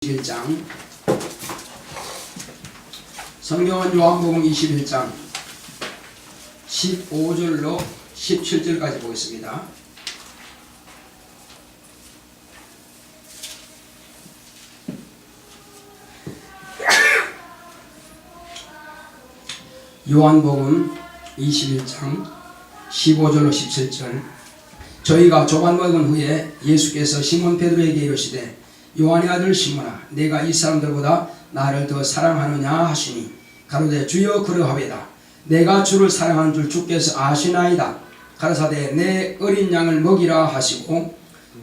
21장 성경은 요한복음 21장 15절로 17절까지 보겠습니다. 요한복음 21장 15절로 17절. 저희가 조반 먹은 후에 예수께서 시몬 베드로에게 이르시되 요한의 아들 시몬아 내가 이 사람들보다 나를 더 사랑하느냐 하시니 가로되 주여 그러하외다. 내가 주를 사랑하는 줄 주께서 아시나이다. 가라사대 내 어린 양을 먹이라 하시고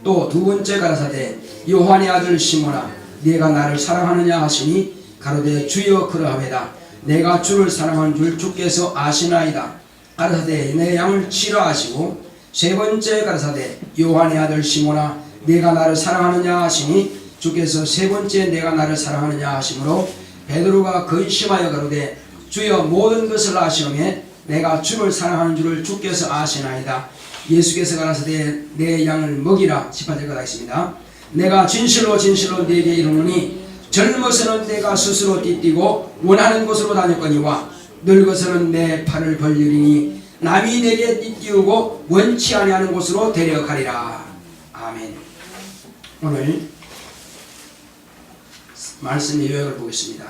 또 두 번째 가라사대 요한의 아들 시몬아 내가 나를 사랑하느냐 하시니 가로되 주여 그러하외다. 내가 주를 사랑하는 줄 주께서 아시나이다. 가라사대 내 양을 치라 하시고 세 번째 가라사대 요한의 아들 시몬아 내가 나를 사랑하느냐 하시니 주께서 세 번째 내가 나를 사랑하느냐 하시므로 베드로가 근심하여 가로되 주여 모든 것을 아시오매 내가 주를 사랑하는 줄을 주께서 아시나이다. 예수께서 가라사대 내 양을 먹이라. 18절까지 하겠습니다. 내가 진실로 진실로 네게 이르노니 젊어서는 내가 스스로 띠뛰고 원하는 곳으로 다녔거니와 늙어서는 내 팔을 벌리리니 남이 내게 띠띠우고 원치 아니하는 곳으로 데려가리라. 아멘. 오늘 말씀의 요약을 보겠습니다.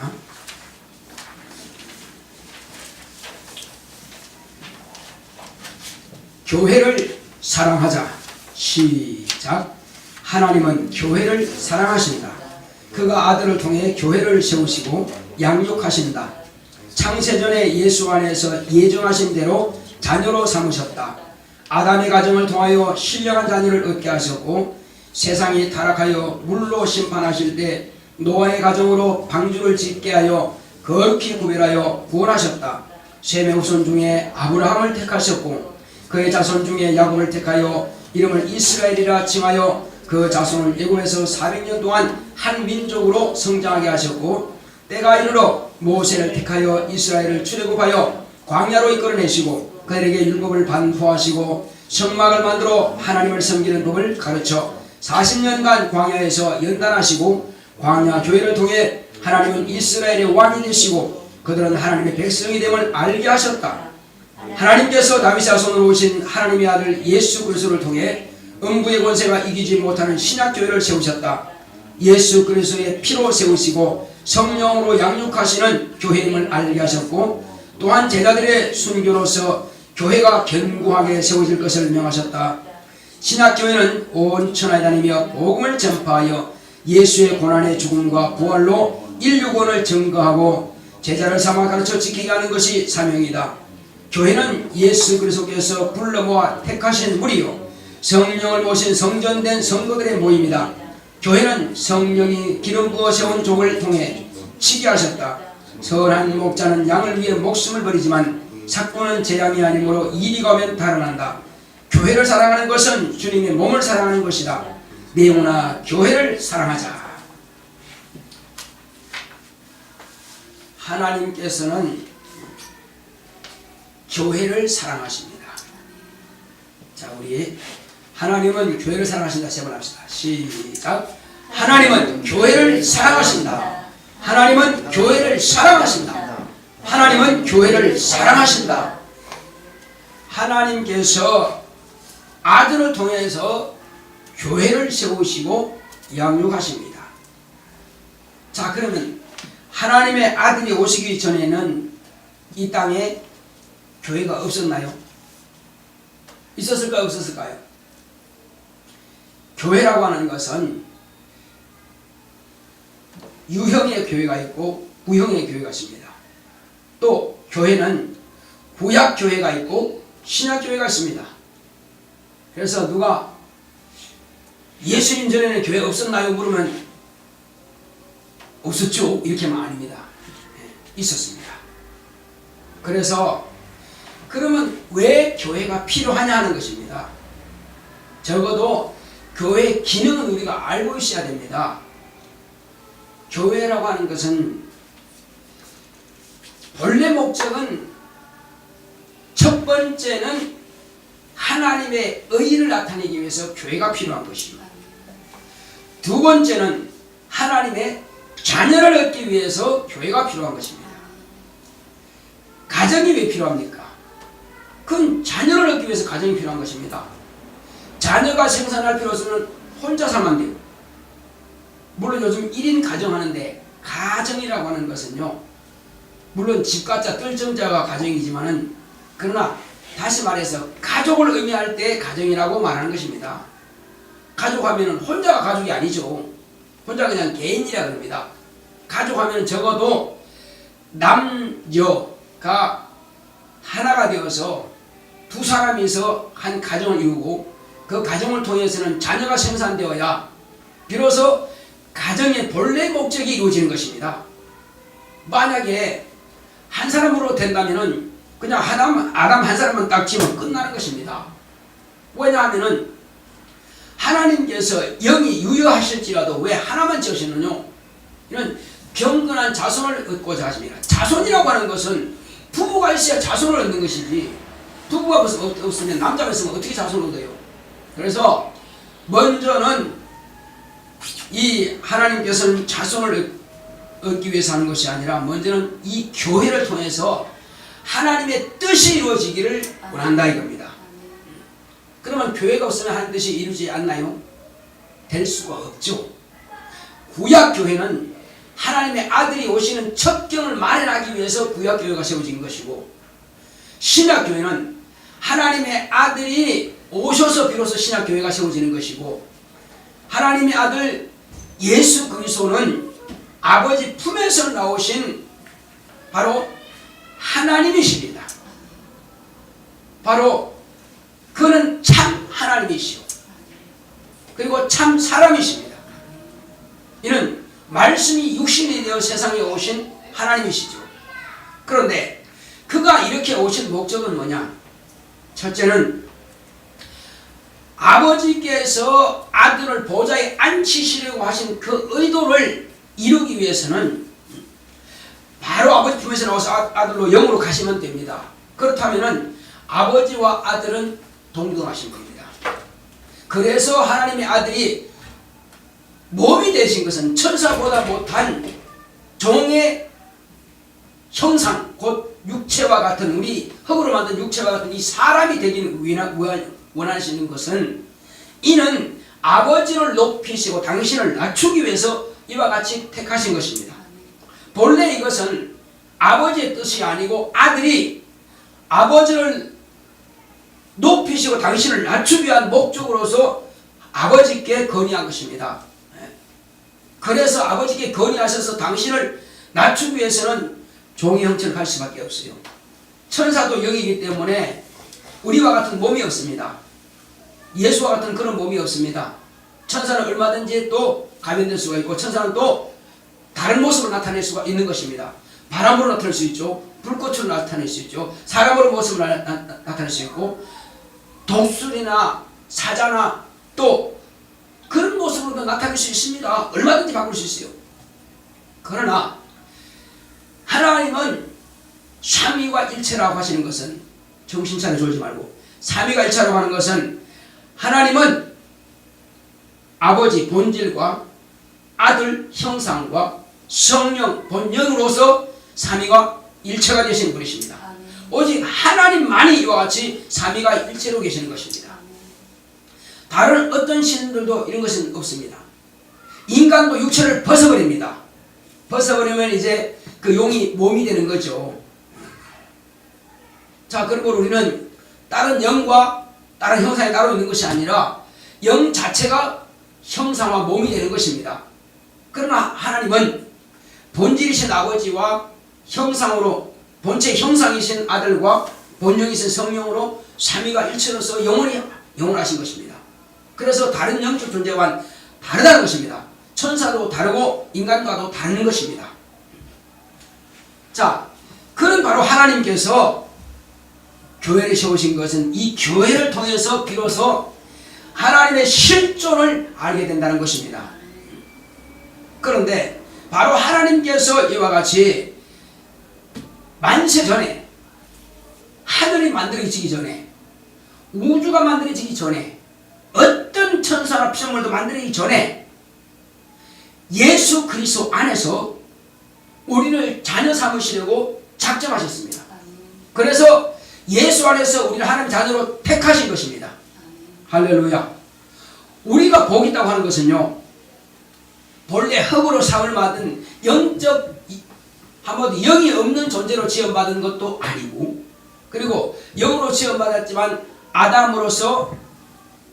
교회를 사랑하자. 시작. 하나님은 교회를 사랑하신다. 그가 아들을 통해 교회를 세우시고 양육하신다. 창세전에 예수 안에서 예정하신 대로 자녀로 삼으셨다. 아담의 가정을 통하여 신령한 자녀를 얻게 하셨고 세상이 타락하여 물로 심판하실 때 노아의 가정으로 방주를 짓게 하여 거룩히 구별하여 구원하셨다. 셈의 후손 중에 아브라함을 택하셨고 그의 자손 중에 야곱을 택하여 이름을 이스라엘이라 칭하여 그 자손을 애굽에서 400년 동안 한 민족으로 성장하게 하셨고 때가 이르러 모세를 택하여 이스라엘을 출애굽하여 광야로 이끌어내시고 그들에게 율법을 반포하시고 성막을 만들어 하나님을 섬기는 법을 가르쳐 40년간 광야에서 연단하시고 광야 교회를 통해 하나님은 이스라엘의 왕이 되시고 그들은 하나님의 백성이 됨을 알게 하셨다. 하나님께서 다윗의 자손으로 오신 하나님의 아들 예수 그리스도를 통해 음부의 권세가 이기지 못하는 신약교회를 세우셨다. 예수 그리스도의 피로 세우시고 성령으로 양육하시는 교회임을 알게 하셨고 또한 제자들의 순교로서 교회가 견고하게 세워질 것을 명하셨다. 신약교회는 온 천하에 다니며 복음을 전파하여 예수의 고난의 죽음과 부활로 인류권을 증거하고 제자를 삼아 가르쳐 지키게 하는 것이 사명이다. 교회는 예수 그리스도께서 불러 모아 택하신 무리요 성령을 모신 성전된 성도들의 모임이다. 교회는 성령이 기름 부어 세운 족을 통해 치게 하셨다. 선한 목자는 양을 위해 목숨을 버리지만 삭구는 제 양이 아니므로 이리 가면 달아난다. 교회를 사랑하는 것은 주님의 몸을 사랑하는 것이다. 내 영혼아 교회를 사랑하자. 하나님께서는 교회를 사랑하십니다. 자, 우리 하나님은 교회를 사랑하신다. 세 번 합시다. 시작. 하나님은 교회를 사랑하신다. 하나님은 교회를 사랑하신다. 하나님은 교회를 사랑하신다. 하나님께서 아들을 통해서 교회를 세우시고 양육하십니다. 자, 그러면 하나님의 아들이 오시기 전에는 이 땅에 교회가 없었나요? 있었을까요? 없었을까요? 교회라고 하는 것은 유형의 교회가 있고 구형의 교회가 있습니다. 또 교회는 구약 교회가 있고 신약 교회가 있습니다. 그래서 누가 예수님 전에는 교회 없었나요? 물으면 없었죠. 이렇게만 아닙니다. 있었습니다. 그래서 그러면 왜 교회가 필요하냐 하는 것입니다. 적어도 교회의 기능은 우리가 알고 있어야 됩니다. 교회라고 하는 것은 본래 목적은 첫 번째는 하나님의 의를 나타내기 위해서 교회가 필요한 것입니다. 두 번째는 하나님 하나님의 자녀를 얻기 위해서 교회가 필요한 것입니다. 가정이 왜 필요합니까? 그건 자녀를 얻기 위해서 가정이 필요한 것입니다. 자녀가 생산할 필요 없으면 혼자 살면 돼요. 물론 요즘 1인 가정 하는데 가정이라고 하는 것은요, 물론 집가자 뜰정자가 가정이지만은, 그러나 다시 말해서 가족을 의미할 때 가정이라고 말하는 것입니다. 가족 하면은 혼자가 가족이 아니죠. 혼자 그냥 개인이라 그럽니다. 가족 하면은 적어도 남녀가 하나가 되어서 두 사람이서 한 가정을 이루고, 그 가정을 통해서는 자녀가 생산되어야 비로소 가정의 본래 목적이 이루어지는 것입니다. 만약에 한 사람으로 된다면은 그냥 아담 한 사람만 딱 지면 끝나는 것입니다. 왜냐하면은 하나님께서 영이 유효하실지라도 왜 하나만 지으시느냐? 이런 경건한 자손을 얻고자 하십니다. 자손이라고 하는 것은 부부가 있어야 자손을 얻는 것이지, 부부가 없으면 남자가 있으면 어떻게 자손을 얻어요? 그래서 먼저는 이 하나님께서는 자손을 얻기 위해서 하는 것이 아니라 먼저는 이 교회를 통해서 하나님의 뜻이 이루어지기를 원한다 이겁니다. 그러면 교회가 없으면 하나님 뜻이 이루어지지 않나요? 될 수가 없죠. 구약교회는 하나님의 아들이 오시는 첩경을 마련하기 위해서 구약교회가 세워진 것이고, 신약교회는 하나님의 아들이 오셔서 비로소 신약교회가 세워지는 것이고, 하나님의 아들 예수 그리스도는 아버지 품에서 나오신 바로 하나님이십니다. 바로 그는 참 하나님이시오, 그리고 참 사람이십니다. 이는 말씀이 육신이 되어 세상에 오신 하나님이시죠. 그런데 그가 이렇게 오신 목적은 뭐냐? 첫째는 아버지께서 아들을 보좌에 앉히시려고 하신 그 의도를 이루기 위해서는 바로 아버지 품에서 나와서 아들로 영으로 가시면 됩니다. 그렇다면은 아버지와 아들은 동등하신 겁니다. 그래서 하나님의 아들이 몸이 되신 것은 천사보다 못한 종의 형상, 곧 육체와 같은, 우리 흙으로 만든 육체와 같은 이 사람이 되기를 원하시는 것은, 이는 아버지를 높이시고 당신을 낮추기 위해서 이와 같이 택하신 것입니다. 본래 이것은 아버지의 뜻이 아니고 아들이 아버지를 높이시고 당신을 낮추기 위한 목적으로서 아버지께 건의한 것입니다. 그래서 아버지께 건의하셔서 당신을 낮추기 위해서는 종의 형체를 할 수밖에 없어요. 천사도 영이기 때문에 우리와 같은 몸이 없습니다. 예수와 같은 그런 몸이 없습니다. 천사는 얼마든지 또 감염될 수가 있고, 천사는 또 다른 모습으로 나타낼 수가 있는 것입니다. 바람으로 나타낼 수 있죠. 불꽃으로 나타낼 수 있죠. 사람으로 모습으로 나타낼 수 있고, 독수리나 사자나 또 그런 모습으로도 나타낼 수 있습니다. 얼마든지 바꿀 수 있어요. 그러나 하나님은 삼위가 일체라고 하시는 것은, 정신 차려 졸지 말고, 삼위가 일체라고 하는 것은 하나님은 아버지 본질과 아들 형상과 성령 본영으로서 삼위가 일체가 되시는 분이십니다. 오직 하나님만이 이와 같이 삼위가 일체로 계시는 것입니다. 다른 어떤 신들도 이런 것은 없습니다. 인간도 육체를 벗어버립니다. 벗어버리면 이제 그 용이 몸이 되는 거죠. 자, 그리고 우리는 다른 영과 다른 형상이 따로 있는 것이 아니라 영 자체가 형상과 몸이 되는 것입니다. 그러나 하나님은 본질이신 아버지와 형상으로, 본체 형상이신 아들과 본영이신 성령으로 삼위가 일체로서 영원하신 것입니다. 그래서 다른 영적 존재와는 다르다는 것입니다. 천사도 다르고 인간과도 다른 것입니다. 자, 그런 바로 하나님께서 교회를 세우신 것은 이 교회를 통해서 비로소 하나님의 실존을 알게 된다는 것입니다. 그런데 바로 하나님께서 이와 같이 만세 전에, 하늘이 만들어지기 전에, 우주가 만들어지기 전에, 어떤 천사나 피조물도 만들어지기 전에 예수 그리스도 안에서 우리를 자녀 삼으시려고 작정하셨습니다. 그래서 예수 안에서 우리를 하나님 자녀로 택하신 것입니다. 할렐루야. 우리가 복 있다고 하는 것은요, 본래 흙으로 상을 받은 영적, 한마디로 영이 없는 존재로 지원받은 것도 아니고, 그리고 영으로 지원받았지만 아담으로서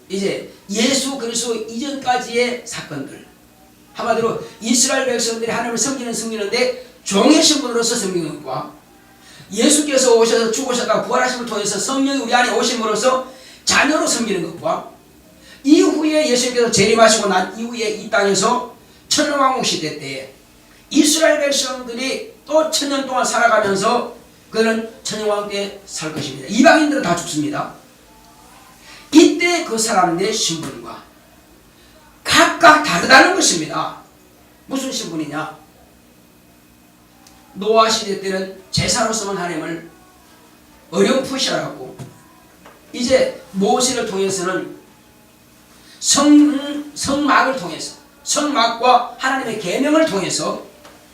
이제 예수 그리스도 이전까지의 사건들, 한마디로 이스라엘 백성들이 하나님을 섬기는데 종의 신분으로서 섬기는 것과, 예수께서 오셔서 죽으셨다가 부활하심을 통해서 성령이 우리 안에 오심으로써 자녀로 섬기는 것과, 이후에 예수님께서 재림하시고 난 이후에 이 땅에서 천년왕국 시대 때에 이스라엘 백성들이 또 천년 동안 살아가면서 그는 천년왕국 때에 살 것입니다. 이방인들은 다 죽습니다. 이때 그 사람들의 신분과 각각 다르다는 것입니다. 무슨 신분이냐? 노아 시대 때는 제사로서만 하나님을 어렴풋이라고, 이제 모세를 통해서는 성막을 통해서, 성막과 하나님의 계명을 통해서,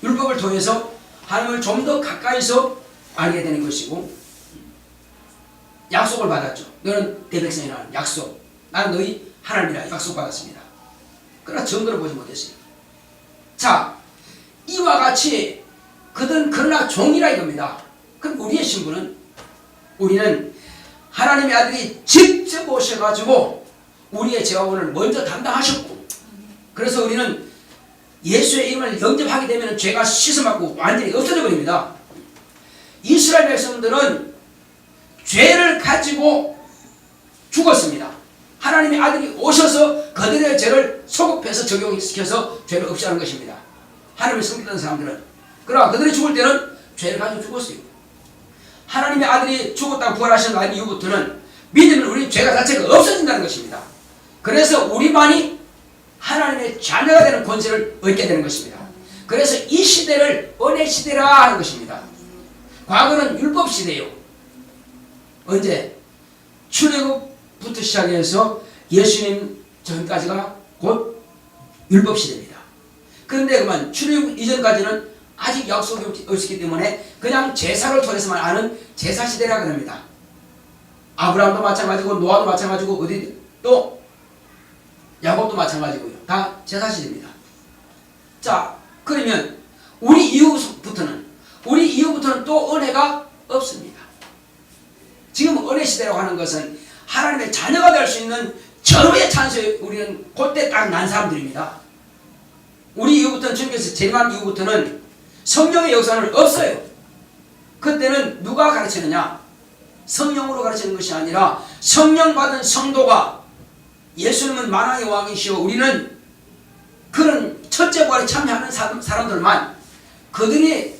율법을 통해서 하나님을 좀 더 가까이서 알게 되는 것이고, 약속을 받았죠. 너는 내 백성이라는 약속, 나는 너희 하나님이라 약속받았습니다. 그러나 증거를 보지 못했어요. 자, 이와 같이 그들은 그러나 종이라 이겁니다. 그럼 우리의 신분은, 우리는 하나님의 아들이 직접 오셔가지고 우리의 죄화원을 먼저 담당하셨고, 그래서 우리는 예수의 이름을 영접하게 되면 죄가 씻어맞고 완전히 없어져 버립니다. 이스라엘 백성들은 죄를 가지고 죽었습니다. 하나님의 아들이 오셔서 그들의 죄를 소급해서 적용시켜서 죄를 없애하는 것입니다. 하나님을 섬기던 사람들은. 그러나 그들이 죽을 때는 죄를 가지고 죽었어요. 하나님의 아들이 죽었다고 부활하신 날 이후부터는 믿으면 우리 죄가 자체가 없어진다는 것입니다. 그래서 우리만이 하나님의 자녀가 되는 권세를 얻게 되는 것입니다. 그래서 이 시대를 은혜 시대라 하는 것입니다. 과거는 율법 시대요. 언제? 출애굽부터 시작해서 예수님 전까지가 곧 율법 시대입니다. 그런데 그만 출애굽 이전까지는 아직 약속이 없었기 때문에 그냥 제사를 통해서만 아는 제사 시대라 그럽니다. 아브라함도 마찬가지고, 노아도 마찬가지고, 어디 또 야곱도 마찬가지고요. 다 제사 시대입니다. 자, 그러면 우리 이후부터는 또 은혜가 없습니다. 지금 은혜 시대라고 하는 것은 하나님의 자녀가 될 수 있는 절호의 찬스에 우리는 그때 딱 난 사람들입니다. 우리 이후부터는, 주님께서 재림한 이후부터는 성령의 역사는 없어요. 그때는 누가 가르치느냐? 성령으로 가르치는 것이 아니라 성령 받은 성도가, 예수님은 만왕의 왕이시오, 우리는 그런 첫째 부활에 참여하는 사람들만, 그들이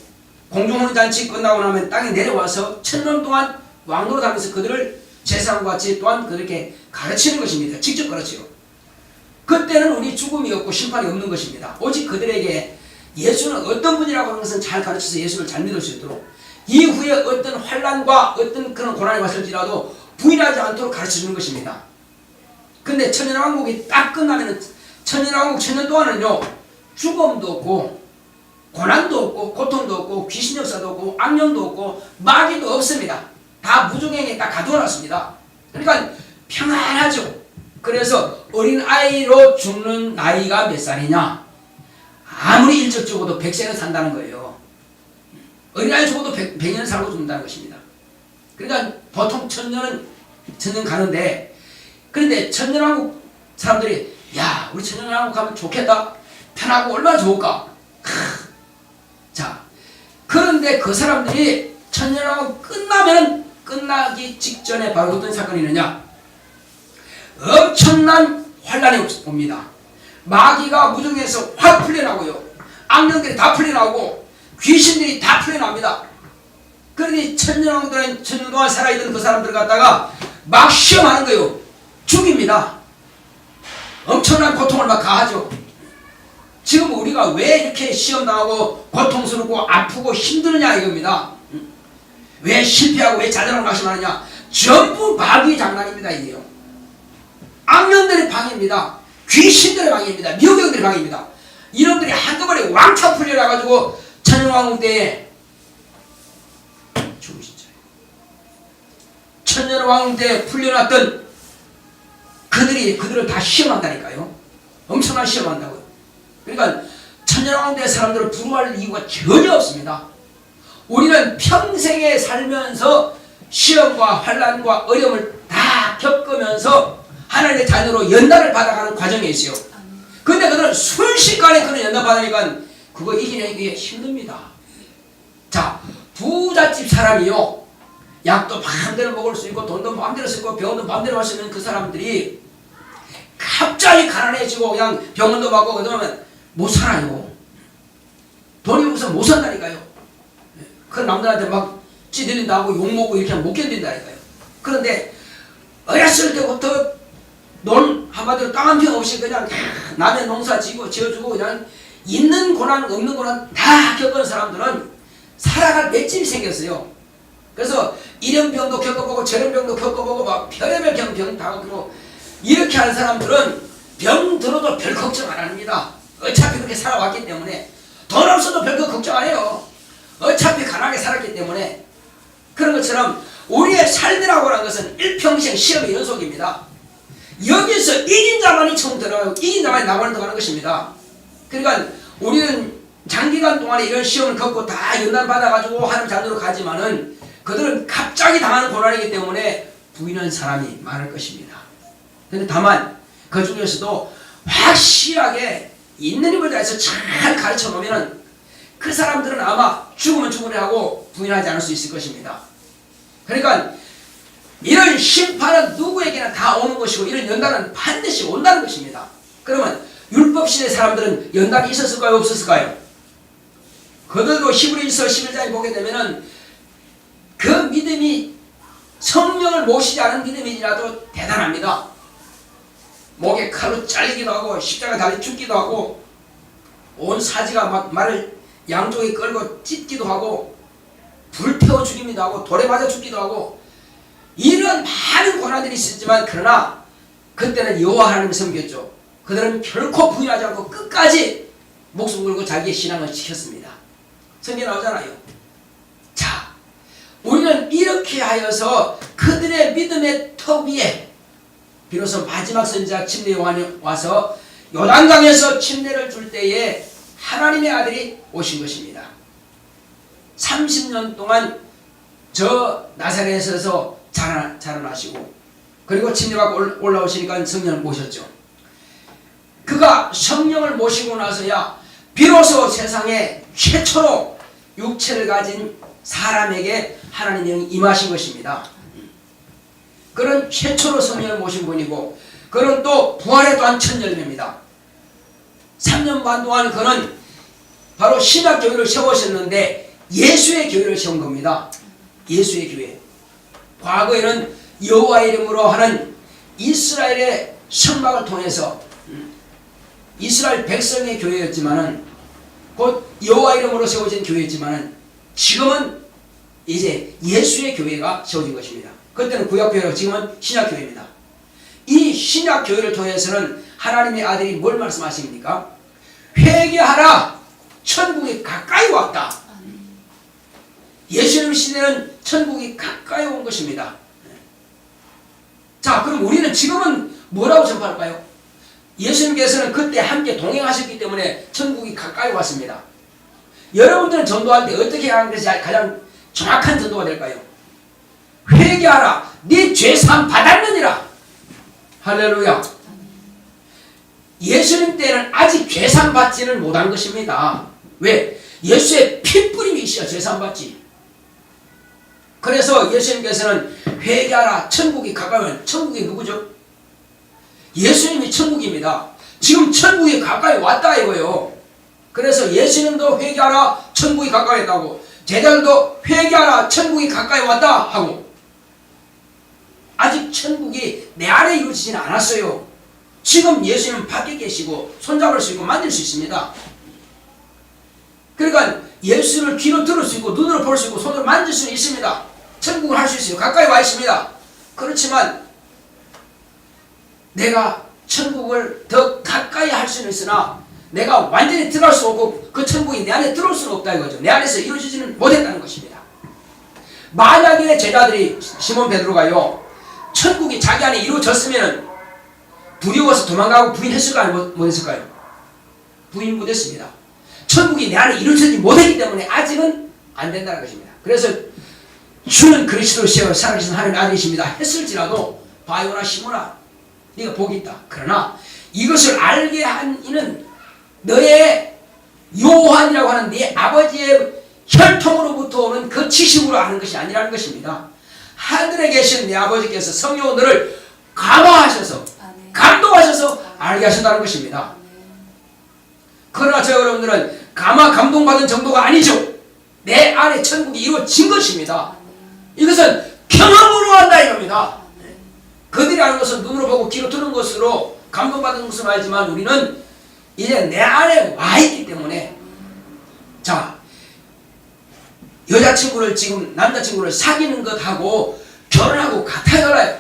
공중혼인잔치 끝나고 나면 땅에 내려와서 천년 동안 왕노로 다니면서 그들을 제사장과 같이 또한 그렇게 가르치는 것입니다. 직접 가르치요. 그때는 우리 죽음이 없고 심판이 없는 것입니다. 오직 그들에게 예수는 어떤 분이라고 하는 것은 잘 가르쳐서 예수를 잘 믿을 수 있도록, 이후에 어떤 환난과 어떤 그런 고난이 왔을지라도 부인하지 않도록 가르쳐주는 것입니다. 근데 천년왕국이 딱 끝나면, 천년왕국 천년 동안은요, 죽음도 없고 고난도 없고 고통도 없고 귀신 역사도 없고 악령도 없고 마귀도 없습니다. 다 무중행에 딱 가두어놨습니다. 그러니까 평안하죠. 그래서 어린아이로 죽는 나이가 몇 살이냐? 아무리 일찍 죽어도 100세는 산다는 거예요. 어린아이 죽어도 100년 살고 죽는다는 것입니다. 그러니까 보통 천년 가는데, 그런데 천년왕국 사람들이, 야, 우리 천년왕국 가면 좋겠다, 편하고 얼마나 좋을까. 자, 그런데 그 사람들이 천년왕국 끝나기 직전에 바로 어떤 사건이 있느냐? 엄청난 환란이 옵니다. 마귀가 무중에서 확 풀려나고요, 악령들이 다 풀려나오고 귀신들이 다 풀려납니다. 그러니 천년 동안 살아있던 그 사람들 갖다가 막 시험하는 거예요. 죽입니다. 엄청난 고통을 막 가하죠. 지금 우리가 왜 이렇게 시험당하고 고통스럽고 아프고 힘드느냐 이겁니다. 왜 실패하고 왜 자살을 낙심하느냐? 전부 마귀의 장난입니다. 이게요. 악령들의 방해입니다. 귀신들의 방해입니다. 미혹령들의 방해입니다. 이놈들이 한꺼번에 왕창 풀려나가지고 천년왕국 때에 죽으시죠. 천년왕국 때에 풀려났던 그들을 다 시험한다니까요. 엄청난 시험한다고요. 그러니까 천년왕국 때 사람들을 부러워할 이유가 전혀 없습니다. 우리는 평생에 살면서 시험과 환난과 어려움을 다 겪으면서 하나님의 자녀로 연단을 받아가는 과정에 있어요. 근데 그들은 순식간에 그런 연단 받으니까 그거 이기기 힘듭니다. 자, 부잣집 사람이요, 약도 마음대로 먹을 수 있고 돈도 마음대로 쓰고 병원도 마음대로 할 수 있는 그 사람들이 갑자기 가난해지고 그냥 병원도 받고 그러면 못 살아요. 돈이 없어서 못 산다니까요. 그런 남들한테 막 찌들린다고 욕먹고 이렇게 하면 못 견딘다니까요. 그런데 어렸을 때부터 한마디로 땅 한 평 없이 그냥 남의 농사 지어주고 그냥 있는 고난 없는 고난 다 겪은 사람들은 살아갈 맷집이 생겼어요. 그래서 이런 병도 겪어보고 저런 병도 겪어보고 막 별의별 병 다 겪고 이렇게 하는 사람들은 병 들어도 별 걱정 안 합니다. 어차피 그렇게 살아왔기 때문에. 돈 없어도 별거 걱정 안 해요. 어차피 가난하게 살았기 때문에. 그런 것처럼 우리의 삶이라고 하는 것은 일평생 시험의 연속입니다. 여기서 이긴 자만이 총 들어가고 이긴 자만이 낙원에 들어가는 것입니다. 그러니까 우리는 장기간 동안에 이런 시험을 겪고 다 연단받아가지고 하나님 자녀로 가지만은 그들은 갑자기 당하는 고난이기 때문에 부인하는 사람이 많을 것입니다. 그런데 다만 그 중에서도 확실하게 있는 힘을 다해서 잘 가르쳐 놓으면 그 사람들은 아마 죽으면 죽으려 하고 부인하지 않을 수 있을 것입니다. 그러니까 이런 심판은 누구에게나 다 오는 것이고 이런 연단은 반드시 온다는 것입니다. 그러면 율법시대 사람들은 연단이 있었을까요? 없었을까요? 그들도 히브리서 11장에 보게 되면은 그 믿음이 성령을 모시지 않은 믿음이라도 대단합니다. 목에 칼로 잘리기도 하고 십자가 달려 죽기도 하고 온 사지가 막 말을 양쪽에 끌고 찢기도 하고 불태워 죽이기도 하고 돌에 맞아 죽기도 하고 이런 많은 고난들이 있었지만 그러나 그때는 여호와 하나님을 섬겼죠. 그들은 결코 부인하지 않고 끝까지 목숨 걸고 자기의 신앙을 지켰습니다. 성경에 나오잖아요. 자, 우리는 이렇게 하여서 그들의 믿음의 터 위에 비로소 마지막 선지자 침례 요한이 와서 요단강에서 침례를 줄 때에 하나님의 아들이 오신 것입니다. 30년 동안 저 나사렛에서 자라나시고 그리고 침례받고 올라오시니까 성령을 모셨죠. 그가 성령을 모시고 나서야 비로소 세상에 최초로 육체를 가진 사람에게 하나님의 영이 임하신 것입니다. 그런 최초로 성령을 모신 분이고 그는 또 부활의 또한 첫 열매입니다. 3년 반 동안 그는 바로 신약 교회를 세우셨는데 예수의 교회를 세운 겁니다. 예수의 교회. 과거에는 여호와 이름으로 하는 이스라엘의 성막을 통해서 이스라엘 백성의 교회였지만은 곧 여호와 이름으로 세워진 교회였지만은 지금은 이제 예수의 교회가 세워진 것입니다. 그때는 구약교회로 지금은 신약교회입니다. 이 신약교회를 통해서는 하나님의 아들이 뭘 말씀하십니까? 회개하라! 천국이 가까이 왔다. 예수님 시대는 천국이 가까이 온 것입니다. 자, 그럼 우리는 지금은 뭐라고 전파할까요? 예수님께서는 그때 함께 동행하셨기 때문에 천국이 가까이 왔습니다. 여러분들은 전도할 때 어떻게 하는 것이 가장 정확한 전도가 될까요? 회개하라, 네 죄사함 받았느니라. 할렐루야. 예수님 때는 아직 죄사함 받지는 못한 것입니다. 왜? 예수의 피뿌림이 있어야 죄사함 받지. 그래서 예수님께서는 회개하라, 천국이 가까이면 천국이 누구죠? 예수님이 천국입니다. 지금 천국이 가까이 왔다 이거예요. 그래서 예수님도 회개하라, 천국이 가까이 왔다고, 제자들도 회개하라, 천국이 가까이 왔다 하고, 아직 천국이 내 안에 이루어지지는 않았어요. 지금 예수님은 밖에 계시고 손잡을 수 있고 만질 수 있습니다. 그러니까 예수를 귀로 들을 수 있고 눈으로 볼 수 있고 손으로 만질 수 있습니다. 천국을 할 수 있어요. 가까이 와 있습니다. 그렇지만 내가 천국을 더 가까이 할 수는 있으나 내가 완전히 들어갈 수 없고 그 천국이 내 안에 들어올 수는 없다 이거죠. 내 안에서 이루어지지는 못했다는 것입니다. 만약에 제자들이 시몬 베드로가요 천국이 자기 안에 이루어졌으면 두려워서 도망가고 부인했을까요? 못했을까요? 부인 못했습니다. 천국이 내 안에 이루어지지 못했기 때문에 아직은 안 된다는 것입니다. 그래서 주는 그리스도시여 살아계신 하나님의 아들이십니다 했을지라도 바요나 시몬아 네가 복이 있다. 그러나 이것을 알게 한 이는 너의 요한이라고 하는 네 아버지의 혈통으로부터 오는 그 지식으로 아는 것이 아니라는 것입니다. 하늘에 계신 네 아버지께서 성령으로 너를 감화하셔서 감동하셔서 알게 하신다는 것입니다. 그러나 저 여러분들은 감화 감동받은 정도가 아니죠. 내 안에 천국이 이루어진 것입니다. 이것은 경험으로 한다 이겁니다. 그들이 아는 것은 눈으로 보고 귀로 듣는 것으로 감동받은 것은 알지만 우리는 이제 내 안에 와 있기 때문에 자 여자친구를 지금 남자친구를 사귀는 것하고 결혼하고 같아요 달라요.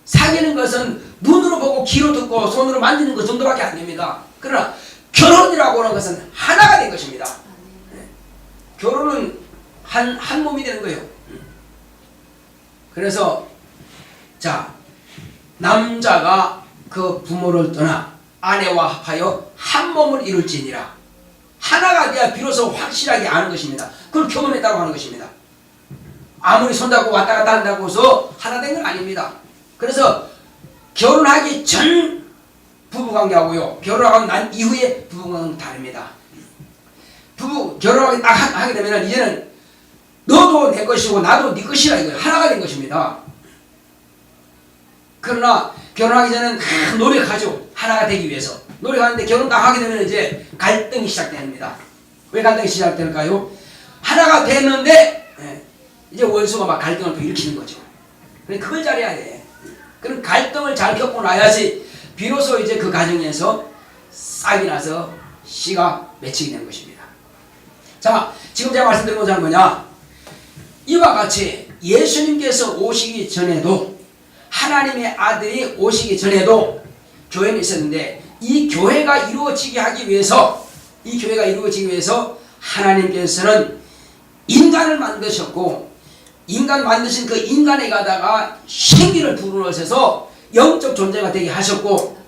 사귀는 것은 눈으로 보고 귀로 듣고 손으로 만지는 것 정도밖에 안 됩니다. 그러나 결혼이라고 하는 것은 하나가 된 것입니다. 결혼은 한 몸이 되는 거예요. 그래서 자 남자가 그 부모를 떠나 아내와 합하여 한 몸을 이룰지니라. 하나가 돼야 비로소 확실하게 아는 것입니다. 그걸 경험했다고 하는 것입니다. 아무리 손잡고 왔다 갔다 한다고 해서 하나 된 건 아닙니다. 그래서 결혼하기 전 부부관계하고요 결혼하고 난 이후의 부부관계는 다릅니다. 결혼하게 딱 하게 되면 이제는 너도 내 것이고 나도 네 것이라 이거예요. 하나가 된 것입니다. 그러나 결혼하기 전에는 노력하죠. 하나가 되기 위해서 노력하는데 결혼 딱 하게 되면 이제 갈등이 시작됩니다. 왜 갈등이 시작될까요? 하나가 됐는데 이제 원수가 막 갈등을 또 일으키는 거죠. 그걸 잘해야 돼. 그런 갈등을 잘 겪고 나야지 비로소 이제 그 가정에서 싹이 나서 씨가 맺히게 되는 것입니다. 자, 지금 제가 말씀드리고자 하는 뭐냐? 이와 같이 예수님께서 오시기 전에도 하나님의 아들이 오시기 전에도 교회는 있었는데 이 교회가 이루어지게 하기 위해서 하나님께서는 인간을 만드셨고 인간 만드신 그 인간에 가다가 생기를 불어넣으셔서 영적 존재가 되게 하셨고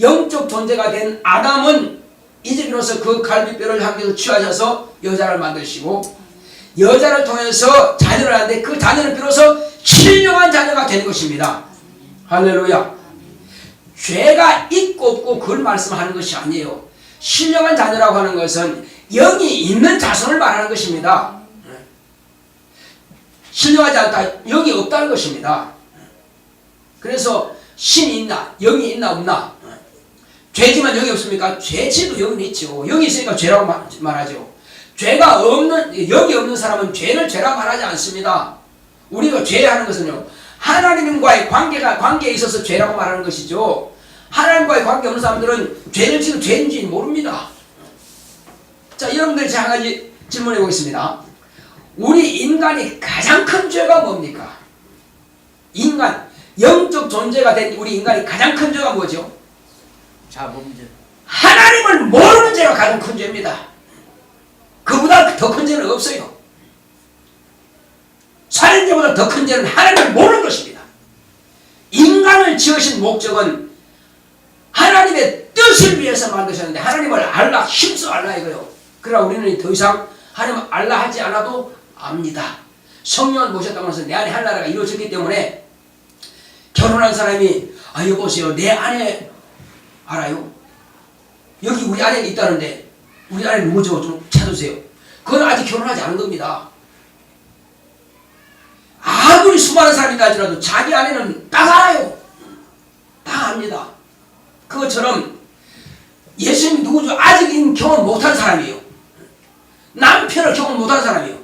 영적 존재가 된 아담은 이제 비로소 그 갈비뼈를 향해서 취하셔서 여자를 만드시고 여자를 통해서 자녀를 하는데 그 자녀는 비로소 신령한 자녀가 되는 것입니다. 할렐루야. 죄가 있고 없고 그걸 말씀하는 것이 아니에요. 신령한 자녀라고 하는 것은 영이 있는 자손을 말하는 것입니다. 신령하지 않다, 영이 없다는 것입니다. 그래서 신이 있나, 영이 있나 없나? 죄지만 영이 없습니까? 죄지도 영은 있죠. 영이 있으니까 죄라고 말하죠. 죄가 없는, 영이 없는 사람은 죄를 죄라고 말하지 않습니다. 우리가 죄하는 것은요, 하나님과의 관계에 있어서 죄라고 말하는 것이죠. 하나님과의 관계 없는 사람들은 죄를 지금 죄인지 모릅니다. 자, 여러분들 제가 한 가지 질문해 보겠습니다. 우리 인간이 가장 큰 죄가 뭡니까? 인간, 영적 존재가 된 우리 인간이 가장 큰 죄가 뭐죠? 자범죄. 하나님을 모르는 죄가 가장 큰 죄입니다. 그보다 더 큰 죄는 없어요. 살인죄보다 더 큰 죄는 하나님을 모르는 것입니다. 인간을 지으신 목적은 하나님의 뜻을 위해서 만드셨는데 하나님을 알라, 힘써 알라 이거요. 그러나 우리는 더 이상 하나님을 알라 하지 않아도 압니다. 성령을 모셨다고 해서 내 안에 하나가 이루어졌기 때문에 결혼한 사람이 여보세요, 내 안에 알아요? 여기 우리 안에 있다는데 우리 안에 누구죠? 좀 찾아주세요. 그건 아직 결혼하지 않은 겁니다. 아무리 수많은 사람이 있다 할지라도 자기 안에는 딱 알아요. 다 압니다. 그것처럼 예수님이 누구죠? 아직 경험 못한 사람이에요. 남편을 경험 못한 사람이에요.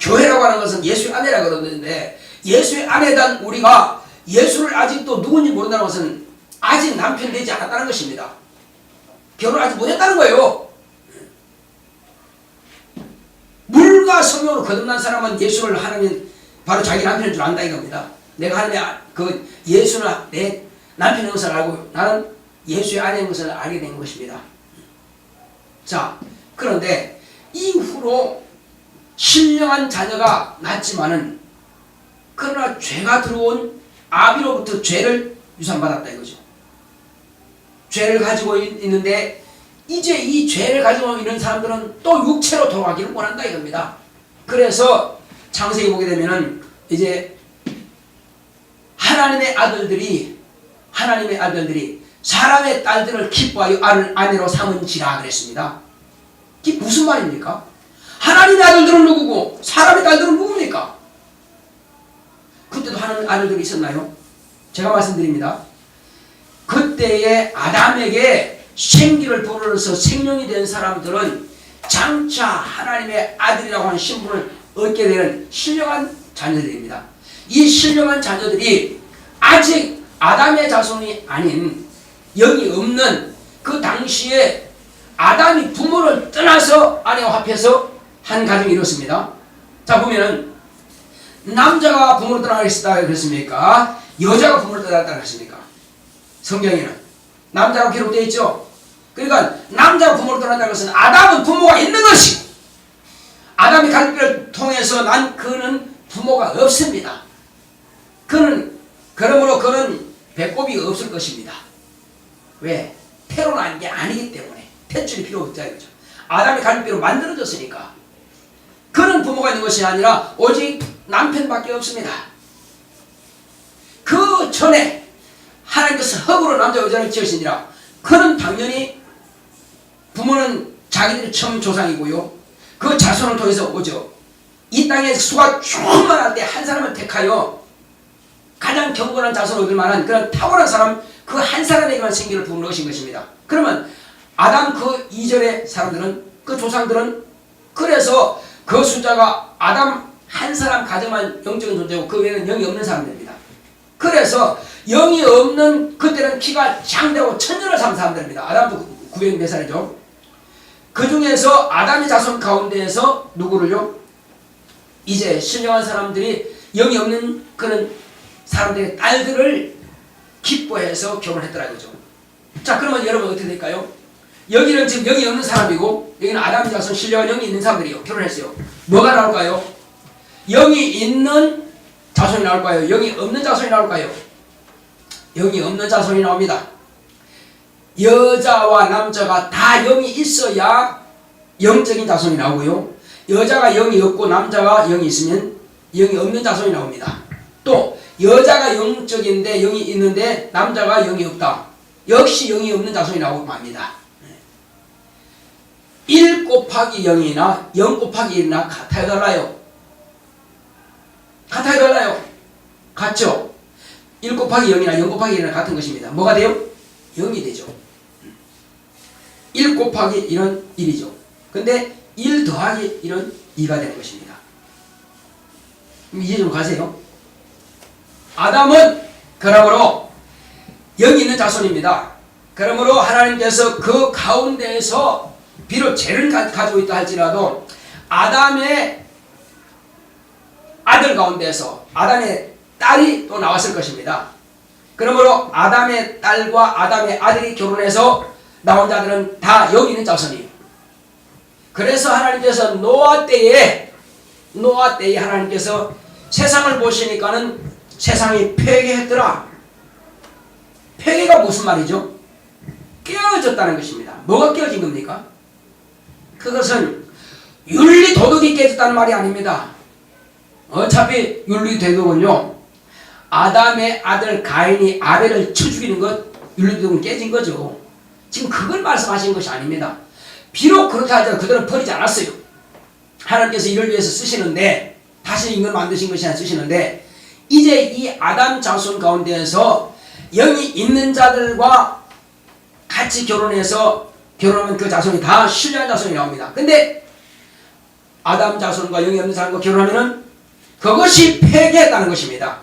교회라고 하는 것은 예수의 아내라고 그러는데 예수의 아내단 우리가 예수를 아직도 누군지 모른다는 것은 아직 남편 되지 않았다는 것입니다. 결혼 아직 못했다는 거예요. 물과 성령으로 거듭난 사람은 예수를 하나님 바로 자기 남편인 줄 안다 이겁니다. 내가 하나님의 그 예수는 내 남편인 것을 알고 나는 예수의 아내인 것을 알게 된 것입니다. 자, 그런데 이후로 신령한 자녀가 낳지만은 그러나 죄가 들어온 아비로부터 죄를 유산받았다 이거죠. 죄를 가지고 있는데 이제 이 죄를 가지고 있는 사람들은 또 육체로 돌아가기를 원한다 이겁니다. 그래서 창세기 보게 되면은 이제 하나님의 아들들이 사람의 딸들을 기뻐하여 아내로 삼은지라 그랬습니다. 이게 무슨 말입니까? 하나님의 아들들은 누구고 사람의 딸들은 누굽니까? 그때도 하나님의 아들들이 있었나요? 제가 말씀드립니다. 그때에 아담에게 생기를 불어넣어서 생명이 된 사람들은 장차 하나님의 아들이라고 하는 신분을 얻게 되는 신령한 자녀들입니다. 이 신령한 자녀들이 아직 아담의 자손이 아닌 영이 없는 그 당시에 아담이 부모를 떠나서 아내와 합해서 한 가정이 이렇습니다. 자, 보면은 남자가 부모를 떠나겠다 그랬습니까? 여자가 부모를 떠났다 그랬습니까? 성경에는 남자라고 기록되어 있죠. 그러니까 남자가 부모를 떠난다는 것은 아담은 부모가 있는 것이고 아담의 갈비를 통해서 난 그는 부모가 없습니다. 그러므로 그는 배꼽이 없을 것입니다. 왜? 태로 난 게 아니기 때문에 탯줄이 필요 없다 이거죠. 아담의 갈비로 만들어졌으니까 그는 부모가 있는 것이 아니라 오직 남편밖에 없습니다. 그 전에 하나님께서 흙으로 남자 여자를 지으시니라. 그는 당연히 부모는 자기들이 처음 조상이고요. 그 자손을 통해서 오죠. 이 땅에 수가 충만할 때 한 사람을 택하여 가장 경건한 자손을 얻을 만한 그런 탁월한 사람 그 한 사람에게만 생기를 부어넣으신 것입니다. 그러면 아담 그 이전의 사람들은 그 조상들은 그래서 그 숫자가 아담 한 사람 가정만 영적인 존재고 그 외에는 영이 없는 사람들입니다. 그래서 영이 없는 그때는 키가 장대하고 천년을 산 사람들입니다. 아담도 900 몇 살이죠. 그 중에서 아담의 자손 가운데에서 누구를요? 이제 신령한 사람들이 영이 없는 그런 사람들의 딸들을 기뻐해서 결혼했더라 이거죠. 자, 그러면 여러분 어떻게 될까요? 여기는 지금 영이 없는 사람이고 여기는 아담의 자손 신령한 영이 있는 사람들이요. 결혼했어요. 뭐가 나올까요? 영이 있는 자손이 나올까요? 영이 없는 자손이 나올까요? 영이 없는 자손이 나옵니다. 여자와 남자가 다 영이 있어야 영적인 자손이 나오고요. 여자가 영이 없고 남자가 영이 있으면 영이 없는 자손이 나옵니다. 또 여자가 영적인데 영이 있는데 남자가 영이 없다. 역시 영이 없는 자손이 나오고 맙니다. 1 곱하기 0이나 0 곱하기 1이나 같아요 달라요? 같아요 달라요? 같죠? 1 곱하기 0이나 0 곱하기 1이나 같은 것입니다. 뭐가 돼요? 0이 되죠. 1 곱하기 1은 1이죠. 근데 1 더하기 1은 2가 되는 것입니다. 이해 좀 가세요? 아담은 그러므로 영이 있는 자손입니다. 그러므로 하나님께서 그 가운데에서 비록 죄를 가지고 있다 할지라도 아담의 아들 가운데서 아담의 딸이 또 나왔을 것입니다. 그러므로 아담의 딸과 아담의 아들이 결혼해서 나온 자들은 다 영이 있는 자손이에요. 그래서 하나님께서 노아 때에 하나님께서 세상을 보시니까는 세상이 폐괴했더라. 폐괴가 무슨 말이죠? 깨어졌다는 것입니다. 뭐가 깨어진 겁니까? 그것은 윤리 도덕이 깨졌다는 말이 아닙니다. 어차피 윤리 도덕은요, 아담의 아들 가인이 아벨을 쳐 죽이는 것, 윤리 도덕은 깨진 거죠. 지금 그걸 말씀하신 것이 아닙니다. 비록 그렇게 하더라도 그들은 버리지 않았어요. 하나님께서 이를 위해서 쓰시는데, 다시 인간을 만드신 것이 아니라 쓰시는데, 이제 이 아담 자손 가운데에서 영이 있는 자들과 같이 결혼하면 그 자손이 다 신령한 자손이 나옵니다. 근데 아담 자손과 영이 없는 사람과 결혼하면은 그것이 폐괴했다는 것입니다.